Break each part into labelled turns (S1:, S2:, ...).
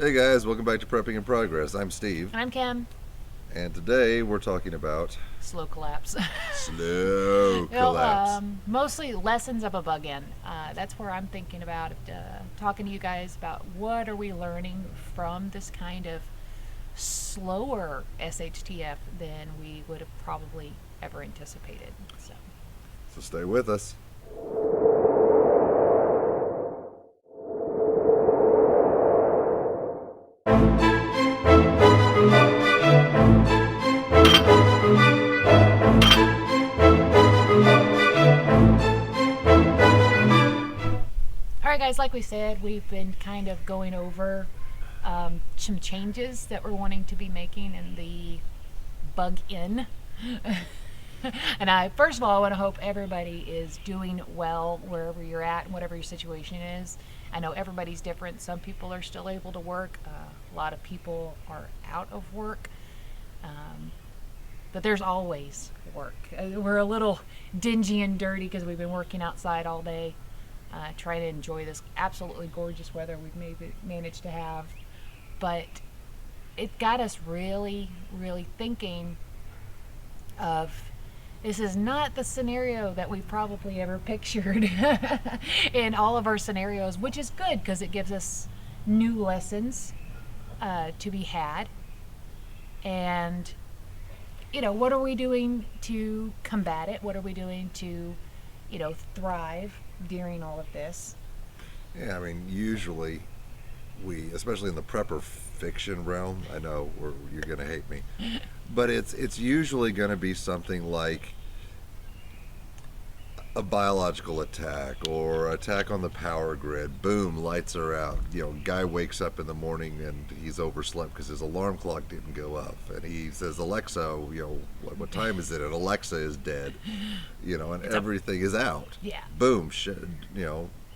S1: Hey guys, welcome back to Prepping in Progress. I'm Steve,
S2: And I'm Kim.
S1: and today we're talking about
S2: Slow collapse.
S1: slow
S2: Well,
S1: collapse.
S2: mostly lessons of a bug in. That's where I'm thinking about talking to you guys about what are we learning from this kind of slower SHTF than we would have probably ever anticipated. So,
S1: So stay with us.
S2: all right, guys, like we said, we've been kind of going over some changes that we're wanting to be making in the bug in. And first of all, I want to hope everybody is doing well wherever you're at and whatever your situation is. I know everybody's different. Some people are still able to work. A lot of people are out of work. Um, but there's always work. We're a little dingy and dirty because we've been working outside all day, trying to enjoy this absolutely gorgeous weather we've maybe managed to have. But it got us really, really thinking of this is not the scenario that we probably ever pictured in all of our scenarios, which is good because it gives us new lessons to be had. And, what are we doing to combat it? What are we doing to, thrive during all of this?
S1: Yeah, I mean, usually especially in the prepper fiction realm, I know you're going to hate me, but it's usually going to be something like a biological attack or attack on the power grid. Boom, lights are out. Guy wakes up in the morning and he's overslept because his alarm clock didn't go up, and he says, Alexa, what time is it? And Alexa is dead. And
S2: It's
S1: everything is out.
S2: yeah.
S1: Boom,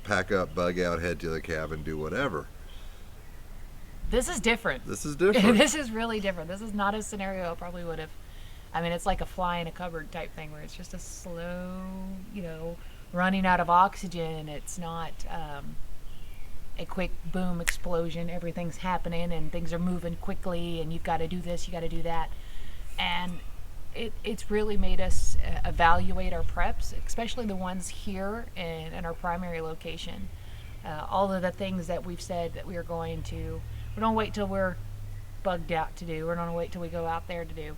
S1: pack up, bug out, head to the cabin, do whatever.
S2: This is different.
S1: This is different.
S2: This is really different. This is not a scenario I probably would have. I mean, it's like a fly in a cupboard type thing where it's just a slow, running out of oxygen. It's not a quick boom explosion. Everything's happening and things are moving quickly, and you've got to do this, you got to do that. And it's really made us evaluate our preps, especially the ones here in our primary location. All of the things that we've said that we are going to, we don't wait till we're bugged out to do. We're not going to wait till we go out there to do.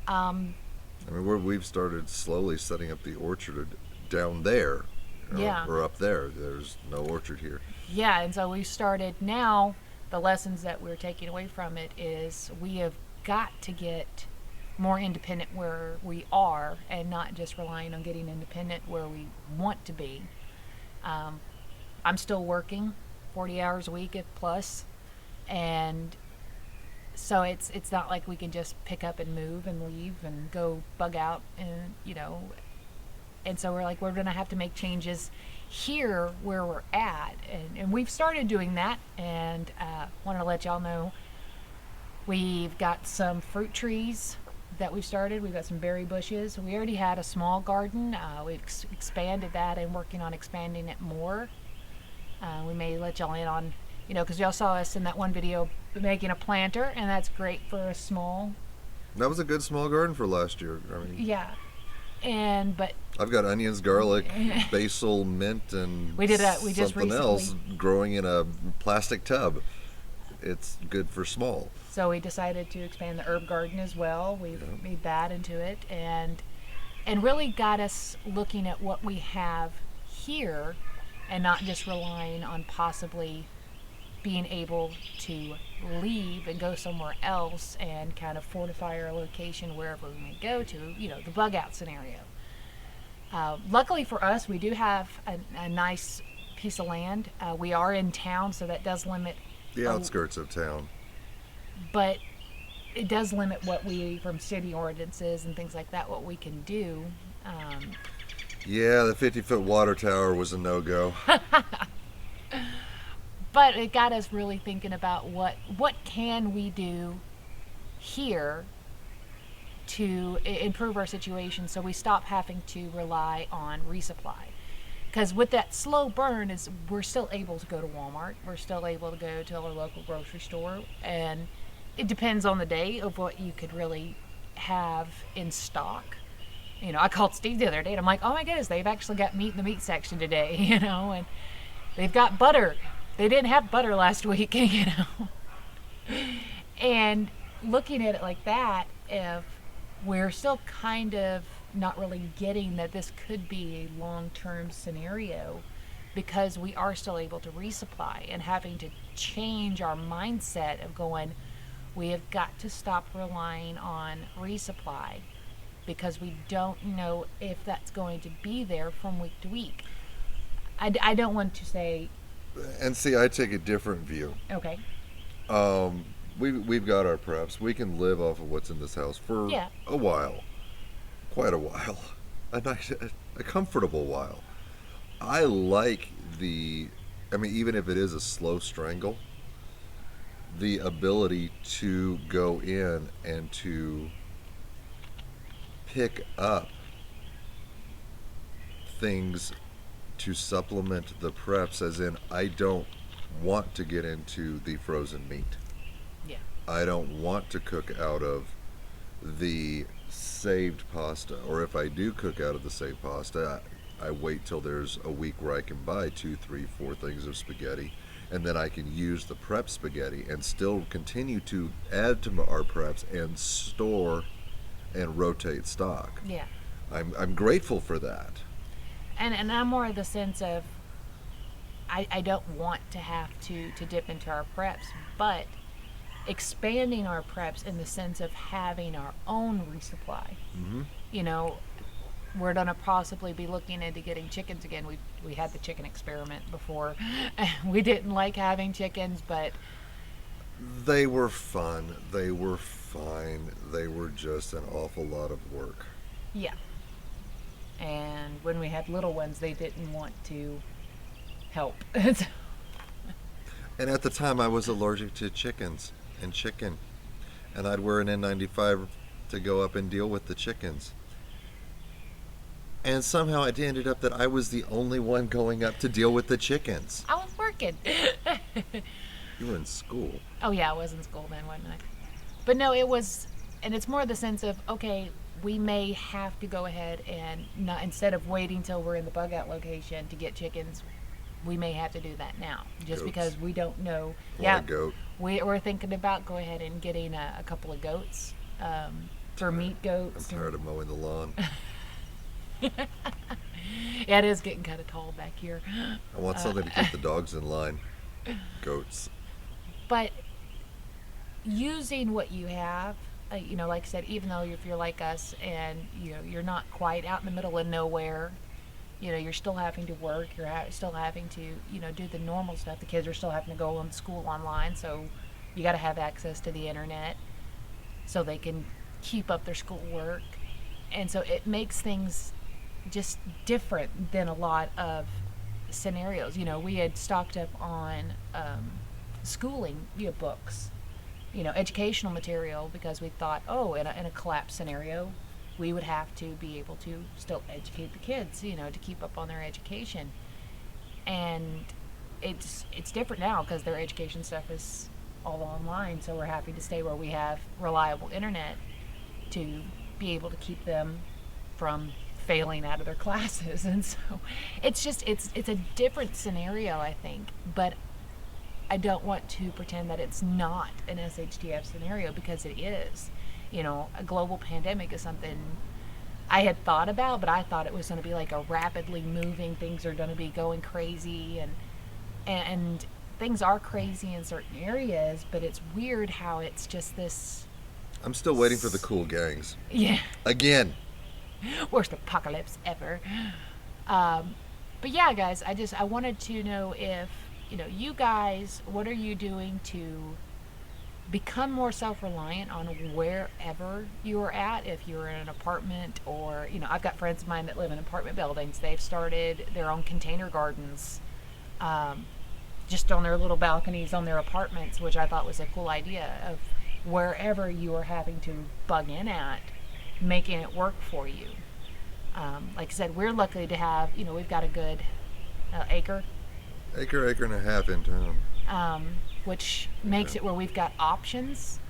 S1: I mean, we've started slowly setting up the orchard down there,
S2: Yeah.
S1: or up there. There's no orchard here.
S2: Yeah, and so we started now. The lessons that we're taking away from it is we have got to get more independent where we are and not just relying on getting independent where we want to be. I'm still working 40 hours a week if plus, and so it's not like we can just pick up and move and leave and go bug out, and so we're going to have to make changes here where we're at, and we've started doing that. And wanted to let y'all know we've got some fruit trees that we've started. We've got some berry bushes. We already had a small garden. We've expanded that and working on expanding it more. We may let y'all in on, because y'all saw us in that one video making a planter, and that's great for a small.
S1: That was a good small garden for last year. I mean,
S2: Yeah, but
S1: I've got onions, garlic, basil, mint, and
S2: we just
S1: something
S2: recently,
S1: else growing in a plastic tub. It's good for small.
S2: so we decided to expand the herb garden as well. We've made that into it, and really got us looking at what we have here and not just relying on possibly being able to leave and go somewhere else and kind of fortify our location wherever we may go to, the bug out scenario. Luckily for us, we do have a nice piece of land. We are in town, so that does limit,
S1: The outskirts of town.
S2: but it does limit what we, from city ordinances and things like that, what we can do.
S1: Yeah, the 50-foot water tower was a no-go.
S2: But it got us really thinking about what can we do here to improve our situation so we stop having to rely on resupply. Because with that slow burn, is we're still able to go to Walmart, we're still able to go to our local grocery store, and it depends on the day of what you could really have in stock. I called Steve the other day and I'm like, oh my goodness, they've actually got meat in the meat section today, and they've got butter. They didn't have butter last week, And looking at it like that, if we're still kind of not really getting that this could be a long-term scenario, because we are still able to resupply, and having to change our mindset of going, we have got to stop relying on resupply because we don't know if that's going to be there from week to week. I don't want to say.
S1: And see, I take a different view.
S2: Okay.
S1: We've got our preps. We can live off of what's in this house for a while, quite a while, a comfortable while. I like even if it is a slow strangle, the ability to go in and to pick up things to supplement the preps, as in I don't want to get into the frozen meat.
S2: Yeah.
S1: I don't want to cook out of the saved pasta, or if I do cook out of the saved pasta, I wait till there's a week where I can buy 2, 3, 4 things of spaghetti, and then I can use the prep spaghetti and still continue to add to our preps and store and rotate stock.
S2: Yeah.
S1: I'm grateful for that.
S2: And I'm more of the sense of I don't want to have to dip into our preps, but expanding our preps in the sense of having our own resupply.
S1: Mm-hmm.
S2: We're going to possibly be looking into getting chickens again. We had the chicken experiment before. We didn't like having chickens, but
S1: they were fun. They were fine. They were just an awful lot of work.
S2: Yeah. And when we had little ones, they didn't want to help.
S1: And at the time, I was allergic to chickens and chicken. And I'd wear an N95 to go up and deal with the chickens. And somehow it ended up that I was the only one going up to deal with the chickens.
S2: I was working.
S1: You were in school.
S2: Oh, yeah, I was in school then, wasn't I? But no, it was, and it's more the sense of, okay, we may have to go ahead and not, instead of waiting till we're in the bug out location to get chickens, we may have to do that now, just
S1: Goats.
S2: Because we don't know.
S1: Want a goat.
S2: We're thinking about go ahead and getting a couple of goats, for meat goats.
S1: I'm tired of mowing the lawn.
S2: Yeah, it is getting kind of tall back here.
S1: I want something to keep the dogs in line. Goats.
S2: But using what you have, like I said, even though if you're like us and you're not quite out in the middle of nowhere, you're still having to work, still having to do the normal stuff. The kids are still having to go on school online, so you got to have access to the internet so they can keep up their schoolwork, and so it makes things just different than a lot of scenarios. We had stocked up on schooling books, educational material, because we thought, in a collapse scenario, we would have to be able to still educate the kids, to keep up on their education. And it's different now because their education stuff is all online, so we're happy to stay where we have reliable internet to be able to keep them from failing out of their classes. And so it's a different scenario, I think, but I don't want to pretend that it's not an SHTF scenario, because it is. A global pandemic is something I had thought about, but I thought it was going to be like a rapidly moving, things are going to be going crazy, and things are crazy in certain areas, but it's weird how it's just this.
S1: I'm still waiting for the cool gangs.
S2: Yeah.
S1: Again.
S2: Worst apocalypse ever. But yeah, guys, I wanted to know if, you guys, what are you doing to become more self-reliant on wherever you are at? If you're in an apartment, or, I've got friends of mine that live in apartment buildings. They've started their own container gardens, just on their little balconies on their apartments, which I thought was a cool idea, of wherever you are having to bug in at, making it work for you. Like I said, we're lucky to have, we've got a good acre,
S1: acre and a half in town.
S2: which makes it where we've got options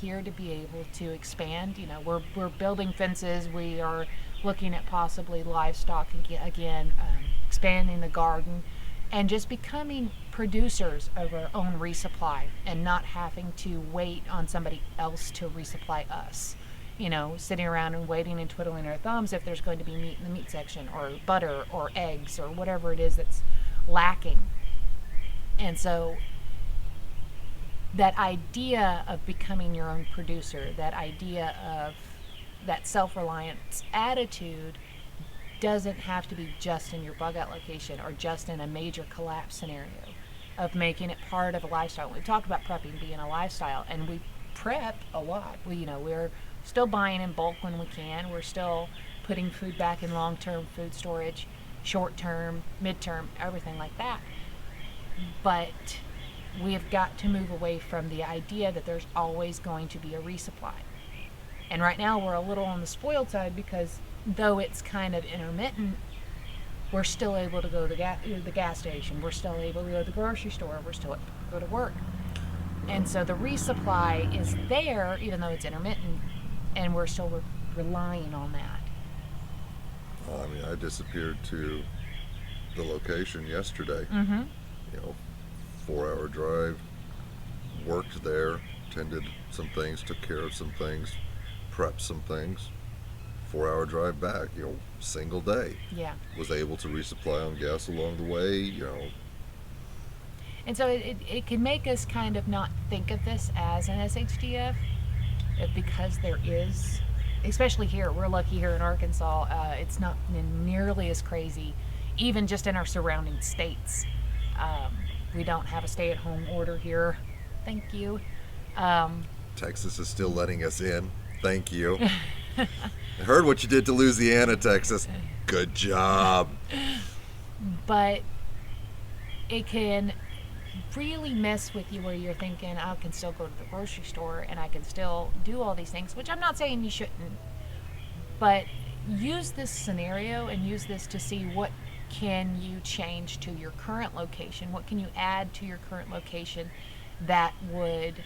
S2: here to be able to expand. We're building fences. We are looking at possibly livestock again, expanding the garden, and just becoming producers of our own resupply and not having to wait on somebody else to resupply us. Sitting around and waiting and twiddling our thumbs if there's going to be meat in the meat section, or butter or eggs or whatever it is that's lacking. And so that idea of becoming your own producer, that idea of that self-reliance attitude, doesn't have to be just in your bug out location or just in a major collapse scenario, of making it part of a lifestyle. We've talked about prepping being a lifestyle, and we prep a lot. We're still buying in bulk when we can. We're still putting food back in long-term food storage, short-term, mid-term, everything like that. But we have got to move away from the idea that there's always going to be a resupply. And right now we're a little on the spoiled side, because though it's kind of intermittent, we're still able to go to the gas station. We're still able to go to the grocery store. We're still able to go to work. And so the resupply is there, even though it's intermittent, and we're still relying on that.
S1: I mean, I disappeared to the location yesterday.
S2: Mm-hmm.
S1: 4-hour drive, worked there, tended some things, took care of some things, prepped some things. 4-hour drive back, single day.
S2: Yeah.
S1: Was able to resupply on gas along the way,
S2: And so it can make us kind of not think of this as an SHTF, because there is, especially here, we're lucky here in Arkansas, it's not nearly as crazy, even just in our surrounding states. We don't have a stay-at-home order here. Thank you.
S1: Texas is still letting us in. Thank you. I heard what you did to Louisiana, Texas. Good job.
S2: But it can really mess with you, where you're thinking, I can still go to the grocery store and I can still do all these things, which I'm not saying you shouldn't. But use this scenario and use this to see what can you change to your current location, what can you add to your current location that would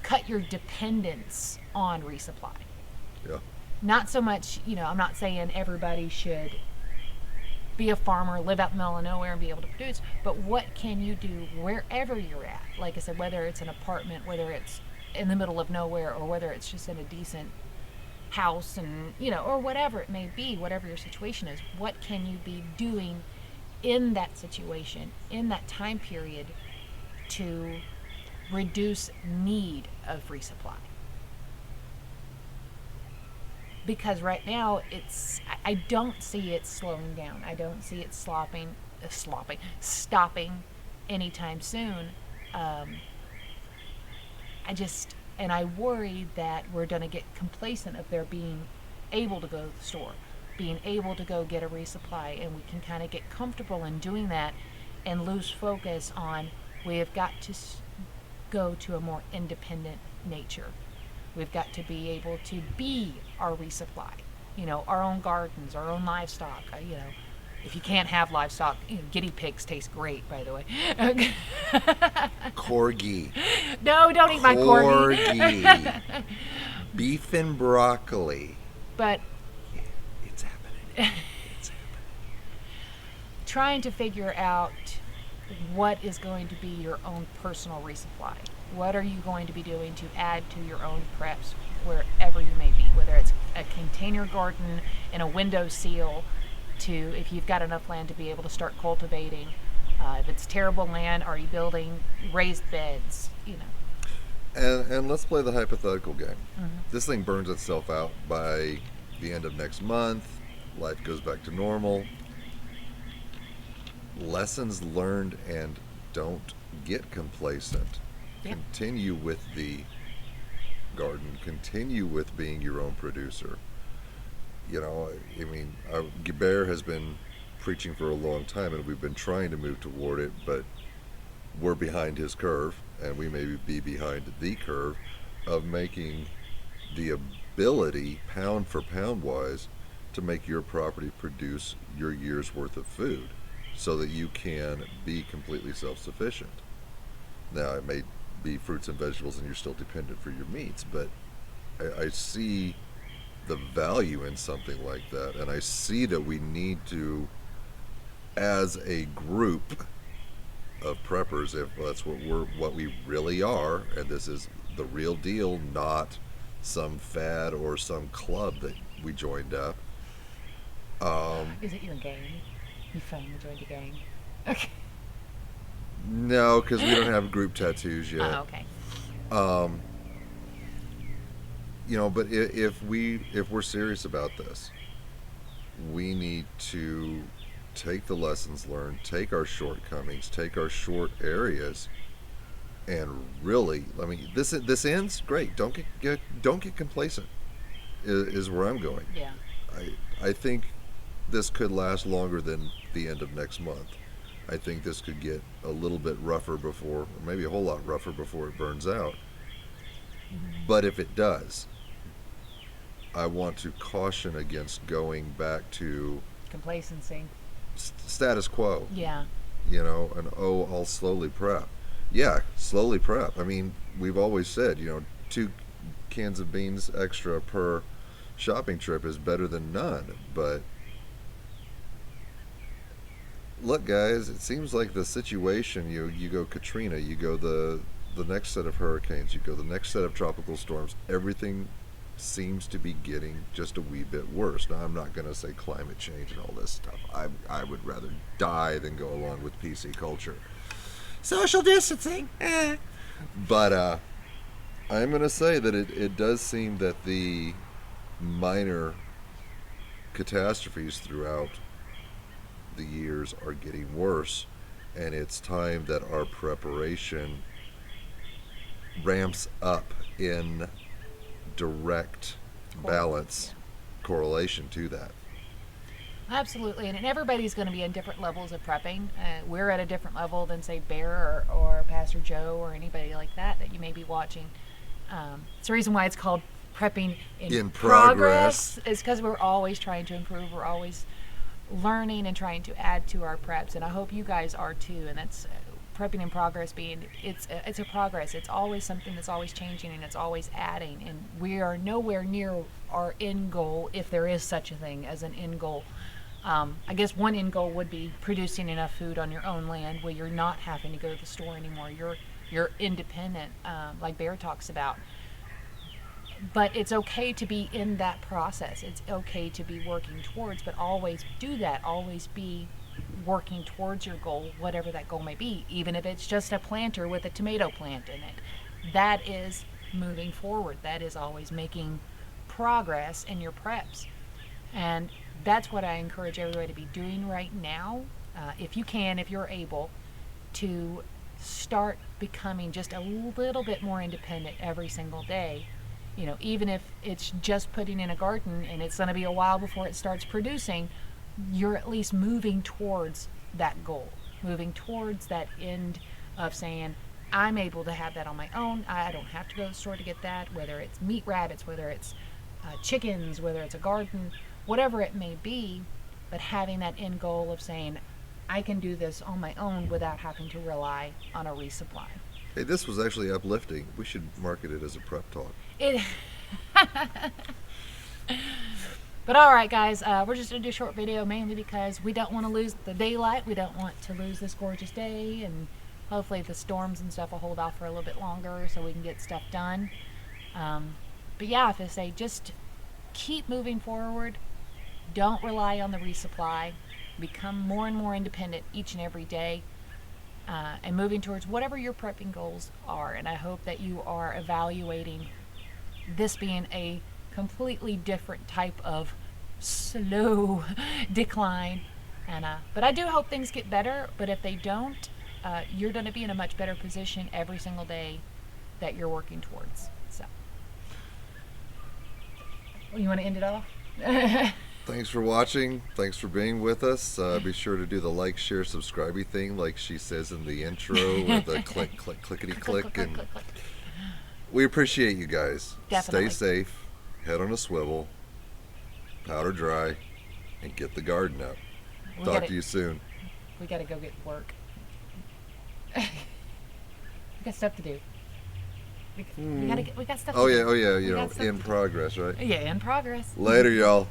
S2: cut your dependence on resupply.
S1: Yeah.
S2: Not so much, I'm not saying everybody should be a farmer, live out in the middle of nowhere and be able to produce, but what can you do wherever you're at? Like I said, whether it's an apartment, whether it's in the middle of nowhere, or whether it's just in a decent house, and or whatever it may be, whatever your situation is, what can you be doing in that situation, in that time period, to reduce need of resupply? Because right now I don't see it slowing down. I don't see it stopping anytime soon. And I worry that we're going to get complacent of their being able to go to the store, being able to go get a resupply, and we can kind of get comfortable in doing that and lose focus on, we have got to go to a more independent nature. We've got to be able to be our resupply, our own gardens, our own livestock. If you can't have livestock, guinea pigs taste great, by the way.
S1: Corgi.
S2: No, don't eat my corgi.
S1: Corgi. Beef and broccoli.
S2: But
S1: It's happening. It's happening.
S2: trying to figure out what is going to be your own personal resupply. What are you going to be doing to add to your own preps wherever you may be, whether it's a container garden and a window seal, to if you've got enough land to be able to start cultivating. If it's terrible land, are you building raised beds?
S1: And let's play the hypothetical game.
S2: Mm-hmm.
S1: This thing burns itself out by the end of next month. Life goes back to normal. Lessons learned, and don't get complacent.
S2: Yep.
S1: Continue with the garden. Continue with being your own producer. Bear has been preaching for a long time, and we've been trying to move toward it, but we're behind his curve, and we may be behind the curve of making the ability, pound for pound wise, to make your property produce your year's worth of food. so that you can be completely self-sufficient. Now, it may be fruits and vegetables and you're still dependent for your meats, but I see the value in something like that, and I see that we need to, as a group of preppers, if that's what we really are, and this is the real deal, not some fad or some club that we joined up.
S2: Is it your gang? You finally joined a gang. Okay.
S1: No, because we don't have group tattoos yet.
S2: Oh, okay.
S1: Um, but if we're serious about this, we need to take the lessons learned, take our shortcomings, take our short areas, and really, I mean, this ends great. Don't get complacent. Is where I'm going.
S2: Yeah.
S1: I think this could last longer than the end of next month. I think this could get a little bit rougher before, or maybe a whole lot rougher before it burns out. But if it does, I want to caution against going back to
S2: Complacency.
S1: status quo.
S2: Yeah.
S1: And I'll slowly prep. Yeah, slowly prep. I mean, we've always said, 2 cans of beans extra per shopping trip is better than none. But look, guys, it seems like the situation, you go Katrina, you go the next set of hurricanes, you go the next set of tropical storms, everything seems to be getting just a wee bit worse. Now, I'm not going to say climate change and all this stuff. I would rather die than go along with PC culture. Social distancing. But I'm going to say that it does seem that the minor catastrophes throughout the years are getting worse, and it's time that our preparation ramps up in direct balance correlation to that.
S2: Absolutely, and everybody's going to be in different levels of prepping. We're at a different level than, say, Bear or Pastor Joe or anybody like that you may be watching. It's the reason why it's called prepping in progress. Is because we're always trying to improve. We're always learning and trying to add to our preps, and I hope you guys are too. And that's prepping in progress. It's a progress. It's always something that's always changing, and it's always adding. And we are nowhere near our end goal, if there is such a thing as an end goal. I guess one end goal would be producing enough food on your own land where you're not having to go to the store anymore. You're independent, like Bear talks about. But it's okay to be in that process. It's okay to be working towards, but always do that. Always be working towards your goal, whatever that goal may be, even if it's just a planter with a tomato plant in it. That is moving forward. That is always making progress in your preps. And that's what I encourage everybody to be doing right now. If you can, if you're able, to start becoming just a little bit more independent every single day. Even if it's just putting in a garden and it's going to be a while before it starts producing, you're at least moving towards that goal, moving towards that end of saying, I'm able to have that on my own. I don't have to go to the store to get that, whether it's meat rabbits, whether it's chickens, whether it's a garden, whatever it may be, but having that end goal of saying, I can do this on my own without having to rely on a resupply.
S1: Hey, this was actually uplifting. We should market it as a prep talk.
S2: But all right, guys, we're just going to do a short video mainly because we don't want to lose the daylight. We don't want to lose this gorgeous day, and hopefully the storms and stuff will hold off for a little bit longer so we can get stuff done. But yeah, if I say just keep moving forward, don't rely on the resupply, become more and more independent each and every day, and moving towards whatever your prepping goals are. And I hope that you are evaluating this being a completely different type of slow decline. And but I do hope things get better. But if they don't, you're going to be in a much better position every single day that you're working towards. So, well, you want to end it off?
S1: Thanks for watching. Thanks for being with us. Be sure to do the like, share, subscribe thing like she says in the intro with the click, click, clickety click. And we appreciate you guys.
S2: Definitely.
S1: Stay safe. Head on a swivel. Powder dry. And get the garden up. Talk to you soon.
S2: We gotta go get work. We got stuff to do. We got stuff.
S1: Oh
S2: to
S1: yeah,
S2: do.
S1: oh yeah.
S2: We got stuff
S1: In
S2: to do.
S1: progress, right?
S2: Yeah, in progress.
S1: Later, y'all.